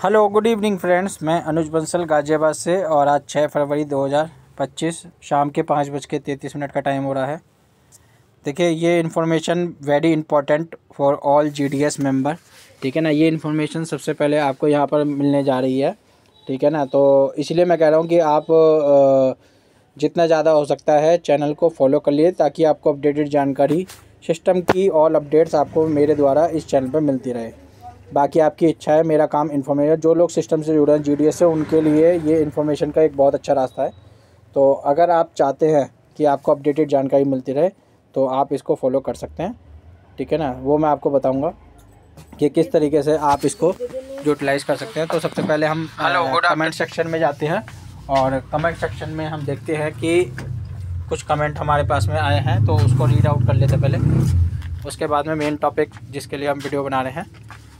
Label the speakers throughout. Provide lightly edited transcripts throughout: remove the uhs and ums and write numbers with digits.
Speaker 1: Hello good evening friends, मैं अनुज बंसल गाज़ियाबाद से। और आज 6 फरवरी 2025 शाम के 5:33 का टाइम हो रहा है। देखिए, ये information very important for all GDS member. ठीक है ना, ये इन्फॉर्मेशन सबसे पहले आपको यहाँ पर मिलने जा रही है। ठीक है ना, तो इसलिए मैं कह रहा हूँ कि आप जितना ज़्यादा हो सकता है चैनल को फॉलो कर लिए, ताकि आपको अपडेटेड जानकारी सिस्टम की ऑल अपडेट्स आपको मेरे द्वारा इस चैनल पर मिलती रहे। बाकी आपकी इच्छा है, मेरा काम इन्फॉर्मेशन, जो लोग सिस्टम से जुड़े हैं जीडीएस से, उनके लिए ये इन्फॉर्मेशन का एक बहुत अच्छा रास्ता है। तो अगर आप चाहते हैं कि आपको अपडेटेड जानकारी मिलती रहे तो आप इसको फॉलो कर सकते हैं। ठीक है ना, वो मैं आपको बताऊंगा कि किस तरीके से आप इसको यूटिलाइज़ कर सकते हैं। तो सबसे पहले हम कमेंट सेक्शन में जाते हैं और कमेंट सेक्शन में हम देखते हैं कि कुछ कमेंट हमारे पास में आए हैं, तो उसको रीड आउट कर लेते पहले। उसके बाद में मेन टॉपिक जिसके लिए हम वीडियो बना रहे हैं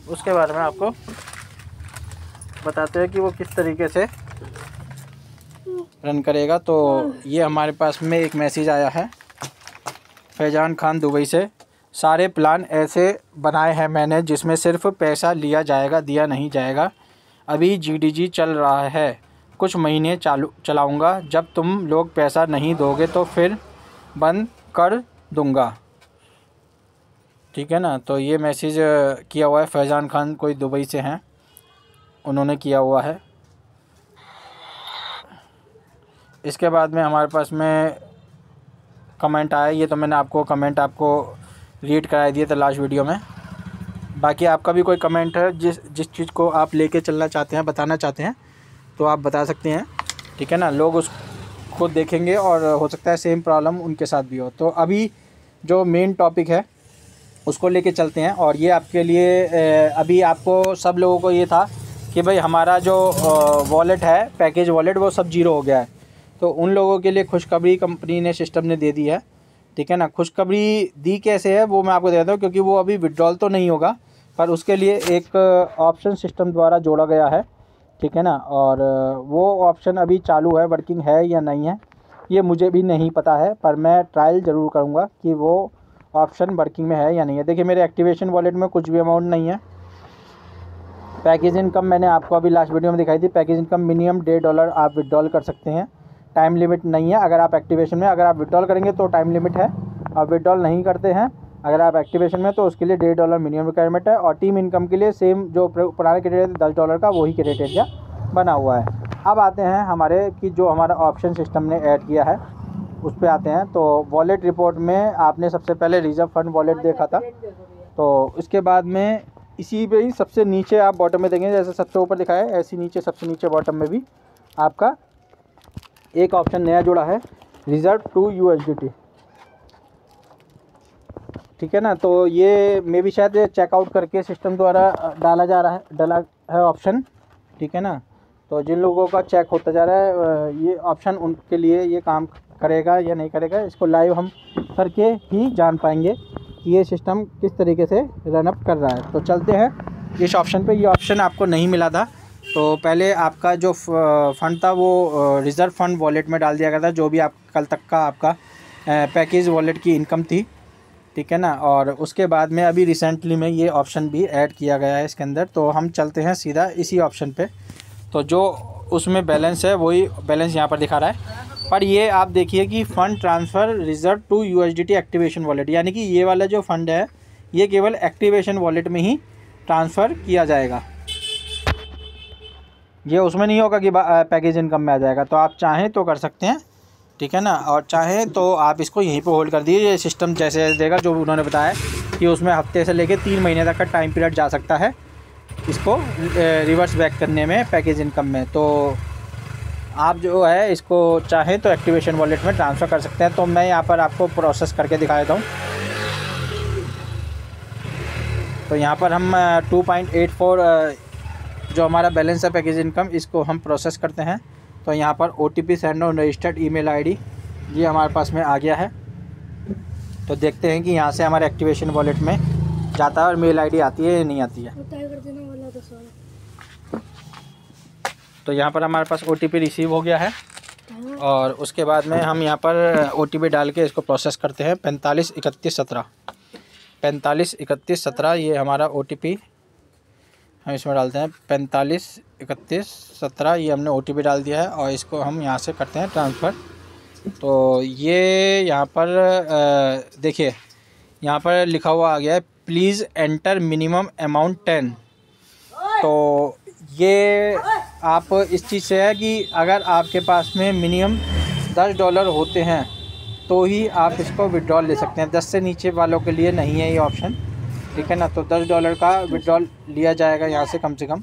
Speaker 1: उसके बारे में आपको बताते हैं कि वो किस तरीके से रन करेगा। तो ये हमारे पास में एक मैसेज आया है फैज़ान खान दुबई से। सारे प्लान ऐसे बनाए हैं मैंने जिसमें सिर्फ पैसा लिया जाएगा, दिया नहीं जाएगा। अभी जीडीजी चल रहा है, कुछ महीने चलाऊंगा। जब तुम लोग पैसा नहीं दोगे तो फिर बंद कर दूंगा। ठीक है ना, तो ये मैसेज किया हुआ है फैज़ान खान, कोई दुबई से हैं, उन्होंने किया हुआ है। इसके बाद में हमारे पास में कमेंट आया, ये तो मैंने आपको कमेंट रीड करा दिए थे लास्ट वीडियो में। बाकी आपका भी कोई कमेंट है जिस चीज़ को आप लेके चलना चाहते हैं, बताना चाहते हैं, तो आप बता सकते हैं। ठीक है ना, लोग उसको देखेंगे और हो सकता है सेम प्रॉब्लम उनके साथ भी हो। तो अभी जो मेन टॉपिक है उसको लेके चलते हैं। और ये आपके लिए अभी आपको सब लोगों को ये था कि भाई हमारा जो वॉलेट है, पैकेज वॉलेट, वो सब जीरो हो गया है। तो उन लोगों के लिए खुशखबरी कंपनी ने, सिस्टम ने दे दी है। ठीक है ना, खुशखबरी दी कैसे है वो मैं आपको देता हूँ, क्योंकि वो अभी विड्रॉल तो नहीं होगा, पर उसके लिए एक ऑप्शन सिस्टम द्वारा जोड़ा गया है। ठीक है ना, और वो ऑप्शन अभी चालू है, वर्किंग है या नहीं है ये मुझे भी नहीं पता है, पर मैं ट्रायल ज़रूर करूँगा कि वो ऑप्शन वर्किंग में है या नहीं है। देखिए, मेरे एक्टिवेशन वॉलेट में कुछ भी अमाउंट नहीं है। पैकेज इनकम मैंने आपको अभी लास्ट वीडियो में दिखाई थी। पैकेज इनकम मिनिमम $1.5 आप विड्रॉल कर सकते हैं, टाइम लिमिट नहीं है। अगर आप एक्टिवेशन में, अगर आप विड्रॉल करेंगे तो टाइम लिमिट है, आप विड्रॉल नहीं करते हैं अगर आप एक्टिवेशन में, तो उसके लिए $1.5 मिनिमम रिक्वायरमेंट है। और टीम इनकम के लिए सेम जो पुराने क्रेडिट है $10 का, वही क्रेडिट एरिया बना हुआ है। अब आते हैं हमारे कि जो हमारा ऑप्शन सिस्टम ने ऐड किया है उस पर आते हैं। तो वॉलेट रिपोर्ट में आपने सबसे पहले रिजर्व फंड वॉलेट देखा था, तो इसके बाद में इसी पे ही सबसे नीचे आप बॉटम में देखेंगे, जैसे सबसे ऊपर लिखा है ऐसे नीचे, सबसे नीचे बॉटम में भी आपका एक ऑप्शन नया जुड़ा है, रिजर्व टू USDT। ठीक है ना, तो ये मे भी शायद चेकआउट करके सिस्टम द्वारा डाला है ऑप्शन। ठीक है ना, तो जिन लोगों का चेक होता जा रहा है ये ऑप्शन, उनके लिए ये काम करेगा या नहीं करेगा, इसको लाइव हम करके ही जान पाएंगे कि ये सिस्टम किस तरीके से रनअप कर रहा है। तो चलते हैं इस ऑप्शन पे। ये ऑप्शन आपको नहीं मिला था, तो पहले आपका जो फ़ंड था वो रिज़र्व फंड वॉलेट में डाल दिया गया था, जो भी आप कल तक का आपका पैकेज वॉलेट की इनकम थी। ठीक है ना, और उसके बाद में अभी रिसेंटली में ये ऑप्शन भी ऐड किया गया है इसके अंदर। तो हम चलते हैं सीधा इसी ऑप्शन पे। तो जो उसमें बैलेंस है वही बैलेंस यहाँ पर दिखा रहा है, पर ये आप देखिए कि fund transfer reserve to USDT activation wallet, यानी कि ये वाला जो फ़ंड है ये केवल एक्टिवेशन वॉलेट में ही ट्रांसफ़र किया जाएगा, ये उसमें नहीं होगा कि पैकेज इनकम में आ जाएगा। तो आप चाहें तो कर सकते हैं। ठीक है ना, और चाहें तो आप इसको यहीं पर होल्ड कर दीजिए। ये सिस्टम जैसे देगा, जो उन्होंने बताया कि उसमें हफ्ते से लेकर 3 महीने तक का टाइम पीरियड जा सकता है इसको रिवर्स बैक करने में, पैकेज इनकम में। तो आप जो है इसको चाहें तो एक्टिवेशन वॉलेट में ट्रांसफ़र कर सकते हैं। तो मैं यहाँ पर आपको प्रोसेस करके दिखा देता हूँ। तो यहाँ पर हम 2.84 जो हमारा बैलेंस है पैकेज इनकम, इसको हम प्रोसेस करते हैं। तो यहाँ पर OTP send on registered email ID ये हमारे पास में आ गया है। तो देखते हैं कि यहाँ से हमारे एक्टिवेशन वॉलेट में जाता है और मेल ID आती है या नहीं आती है। तो यहाँ पर हमारे पास OTP रिसीव हो गया है, और उसके बाद में हम यहाँ पर OTP डाल के इसको प्रोसेस करते हैं। 453117 ये हमारा OTP हम इसमें डालते हैं 453117, ये हमने OTP डाल दिया है और इसको हम यहाँ से करते हैं ट्रांसफ़र। तो ये यहाँ पर देखिए, यहाँ पर लिखा हुआ आ गया है प्लीज़ एंटर मिनिमम अमाउंट 10। तो ये आप इस चीज़ से है कि अगर आपके पास में मिनिमम $10 होते हैं तो ही आप इसको विड्रॉल ले सकते हैं। 10 से नीचे वालों के लिए नहीं है ये ऑप्शन, ठीक है ना। तो $10 का विड्रॉल लिया जाएगा यहाँ से कम से कम,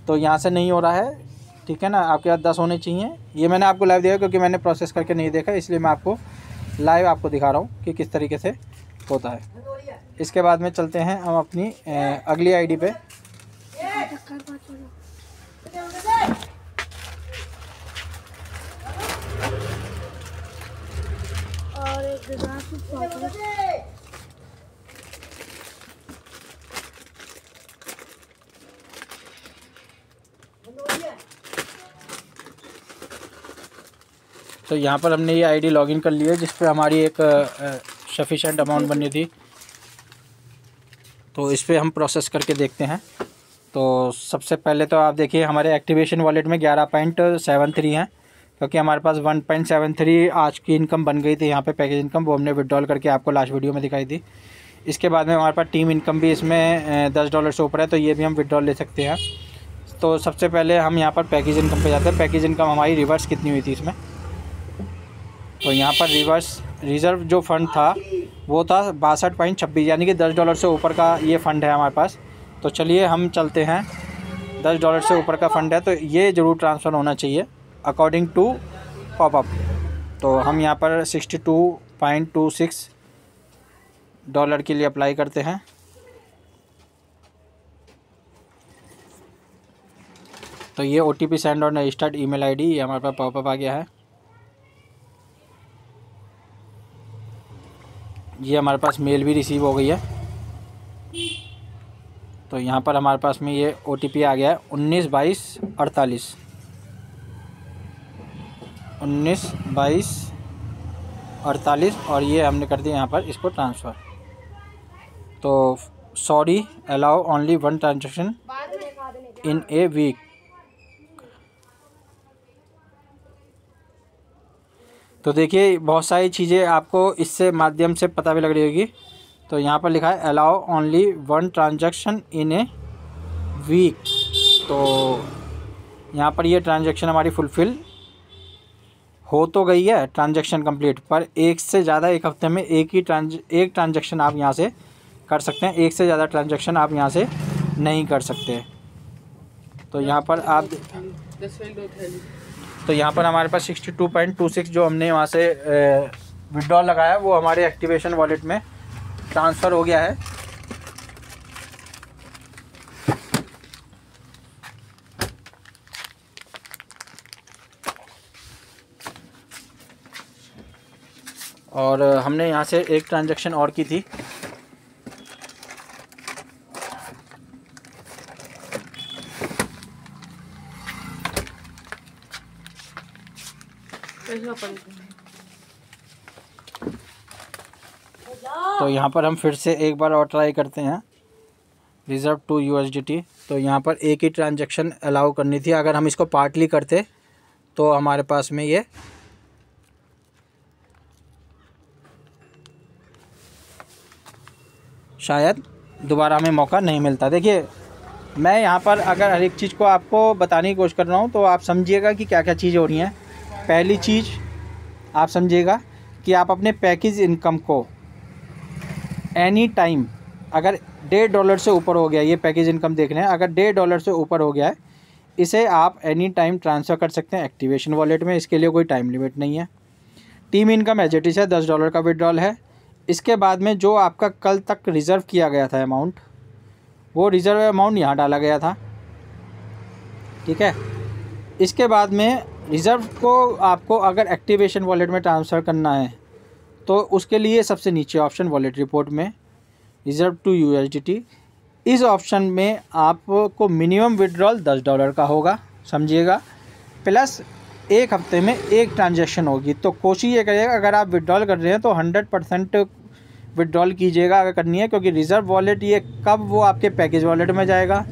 Speaker 1: तो यहाँ से नहीं हो रहा है, ठीक है ना। आपके पास 10 होने चाहिए। ये मैंने आपको लाइव दिया क्योंकि मैंने प्रोसेस करके नहीं देखा, इसलिए मैं आपको लाइव आपको दिखा रहा हूँ कि किस तरीके से होता है। इसके बाद में चलते हैं हम अपनी अगली आईडी पे। तो यहाँ पर हमने ये आईडी लॉगिन कर ली है जिस पे हमारी एक सफिशेंट अमाउंट बनी थी। तो इस पर हम प्रोसेस करके देखते हैं। तो सबसे पहले तो आप देखिए हमारे एक्टिवेशन वॉलेट में 11.73 हैं, क्योंकि हमारे पास 1.73 आज की इनकम बन गई थी यहाँ पे पैकेज इनकम, वो हमने विड्रॉल करके आपको लास्ट वीडियो में दिखाई थी। इसके बाद में हमारे पास टीम इनकम भी इसमें $10 से ऊपर है, तो ये भी हम विड्रॉल ले सकते हैं। तो सबसे पहले हम यहाँ पर पैकेज इनकम पे जाते हैं। पैकेज इनकम हमारी रिवर्स कितनी हुई थी इसमें, तो यहाँ पर रिज़र्व जो फ़ंड था वो था 62.26, यानी कि $10 से ऊपर का ये फ़ंड है हमारे पास। तो चलिए हम चलते हैं, $10 से ऊपर का फ़ंड है तो ये ज़रूर ट्रांसफ़र होना चाहिए अकॉर्डिंग टू पॉपअप। तो हम यहाँ पर $62.26 के लिए अप्लाई करते हैं। तो ये OTP सेंड और रजिस्टर्ड ईमेल आईडी ये हमारे पास पॉपअप आ गया है। ये हमारे पास मेल भी रिसीव हो गई है। तो यहाँ पर हमारे पास में ये OTP आ गया है 192248 192248 और ये हमने कर दिया यहाँ पर इसको ट्रांसफ़र। तो sorry allow only 1 transaction in a week. तो देखिए बहुत सारी चीज़ें आपको इससे माध्यम से पता भी लग रही होगी। तो यहाँ पर लिखा है allow only 1 transaction in a week. तो यहाँ पर ये ट्रांजैक्शन हमारी फुलफ़िल हो तो गई है, ट्रांजैक्शन कंप्लीट, पर एक से ज़्यादा एक हफ्ते में एक ट्रांजैक्शन आप यहाँ से कर सकते हैं, एक से ज़्यादा ट्रांजैक्शन आप यहाँ से नहीं कर सकते। तो यहाँ पर आप हमारे पास 62.26 जो हमने वहाँ से विड्रॉल लगाया वो हमारे एक्टिवेशन वॉलेट में ट्रांसफ़र हो गया है। और हमने यहाँ से एक ट्रांजैक्शन और की थी। तो यहाँ पर हम फिर से एक बार और ट्राई करते हैं रिज़र्व टू USDT। तो यहाँ पर एक ही ट्रांजैक्शन अलाउ करनी थी, अगर हम इसको पार्टली करते तो हमारे पास में ये शायद दोबारा हमें मौका नहीं मिलता। देखिए मैं यहाँ पर अगर हर एक चीज़ को आपको बताने की कोशिश कर रहा हूँ तो आप समझिएगा कि क्या क्या चीज़ें हो रही हैं। पहली चीज़ आप समझिएगा कि आप अपने पैकेज इनकम को एनी टाइम अगर $1.5 से ऊपर हो गया, ये पैकेज इनकम देख रहे हैं, अगर $1.5 से ऊपर हो गया है इसे आप एनी टाइम ट्रांसफ़र कर सकते हैं एक्टिवेशन वॉलेट में, इसके लिए कोई टाइम लिमिट नहीं है। Team income as it is है, $10 का विड्रॉल है। इसके बाद में जो आपका कल तक रिज़र्व किया गया था अमाउंट, वो रिज़र्व अमाउंट यहाँ डाला गया था, ठीक है। इसके बाद में रिज़र्व को आपको अगर एक्टिवेशन वॉलेट में ट्रांसफ़र करना है तो उसके लिए सबसे नीचे ऑप्शन वॉलेट रिपोर्ट में रिज़र्व टू USDT, इस ऑप्शन में आपको मिनिमम विड्रॉल $10 का होगा, समझिएगा, प्लस एक हफ्ते में एक ट्रांजैक्शन होगी। तो कोशिश ये करिएगा अगर आप विड्रॉल कर रहे हैं तो 100% विड्रॉल कीजिएगा अगर करनी है, क्योंकि रिज़र्व वॉलेट ये कब वो आपके पैकेज वॉलेट में जाएगा,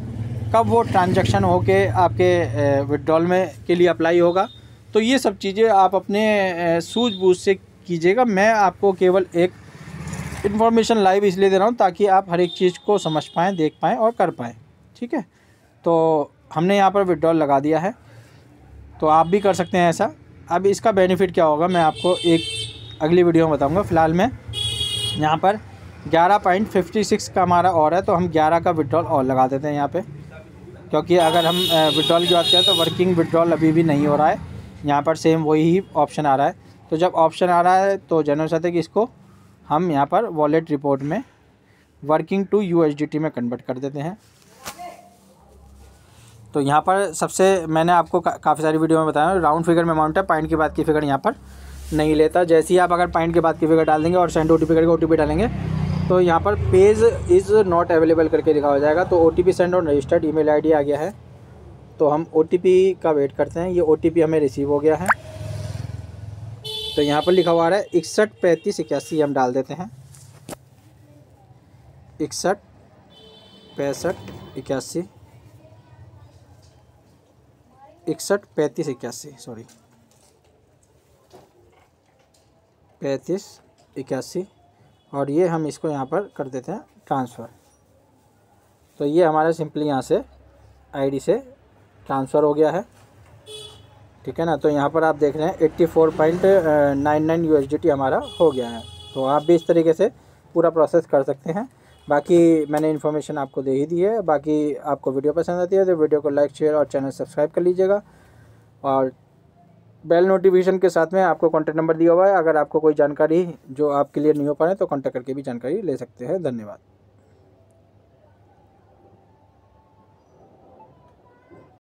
Speaker 1: कब वो ट्रांजैक्शन होके आपके विड्रॉल में के लिए अप्लाई होगा। तो ये सब चीज़ें आप अपने सूझबूझ से कीजिएगा। मैं आपको केवल एक इन्फॉर्मेशन लाइव इसलिए दे रहा हूँ ताकि आप हर एक चीज़ को समझ पाएँ, देख पाएँ और कर पाएँ। ठीक है, तो हमने यहाँ पर विड्रॉल लगा दिया है, तो आप भी कर सकते हैं ऐसा। अब इसका बेनिफिट क्या होगा मैं आपको एक अगली वीडियो में बताऊँगा। फ़िलहाल मैं यहाँ पर 11.56 का हमारा और है, तो हम 11 का विड्रॉल और लगा देते हैं यहाँ पे, क्योंकि अगर हम विड्रॉल की बात करें तो वर्किंग विड्रॉल अभी भी नहीं हो रहा है। यहाँ पर सेम वही ही ऑप्शन आ रहा है। तो जब ऑप्शन आ रहा है तो जनरल चाहते हैं कि इसको हम यहाँ पर वॉलेट रिपोर्ट में वर्किंग टू USDT में कन्वर्ट कर देते हैं। तो यहाँ पर सबसे मैंने आपको काफ़ी सारी वीडियो में बताया राउंड फिगर में अमाउंट है, पॉइंट के बाद की फिगर यहाँ पर नहीं लेता। जैसे ही आप अगर पॉइंट के बाद की फिगर डाल देंगे और सेंड OTP करके OTP डालेंगे तो यहाँ पर पेज इज़ नॉट अवेलेबल करके लिखा हो जाएगा। तो OTP सेंड और रजिस्टर्ड ईमेल ID आ गया है, तो हम OTP का वेट करते हैं। ये OTP हमें रिसीव हो गया है, तो यहाँ पर लिखा हुआ है 61 35 81 हम डाल देते हैं। 61 65 81 61 35 81 सॉरी 35 81 और ये हम इसको यहाँ पर कर देते हैं ट्रांसफ़र। तो ये हमारा सिंपली यहाँ से ID से ट्रांसफ़र हो गया है। ठीक है ना, तो यहाँ पर आप देख रहे हैं 84.99 USDT हमारा हो गया है। तो आप भी इस तरीके से पूरा प्रोसेस कर सकते हैं। बाकी मैंने इन्फॉर्मेशन आपको दे ही दी है। बाकी आपको वीडियो पसंद आती है तो वीडियो को लाइक शेयर और चैनल सब्सक्राइब कर लीजिएगा, और बेल नोटिफिकेशन के साथ में आपको कॉन्टैक्ट नंबर दिया हुआ है। अगर आपको कोई जानकारी जो आपके लिए नहीं हो पा रहे तो कॉन्टैक्ट करके भी जानकारी ले सकते हैं। धन्यवाद।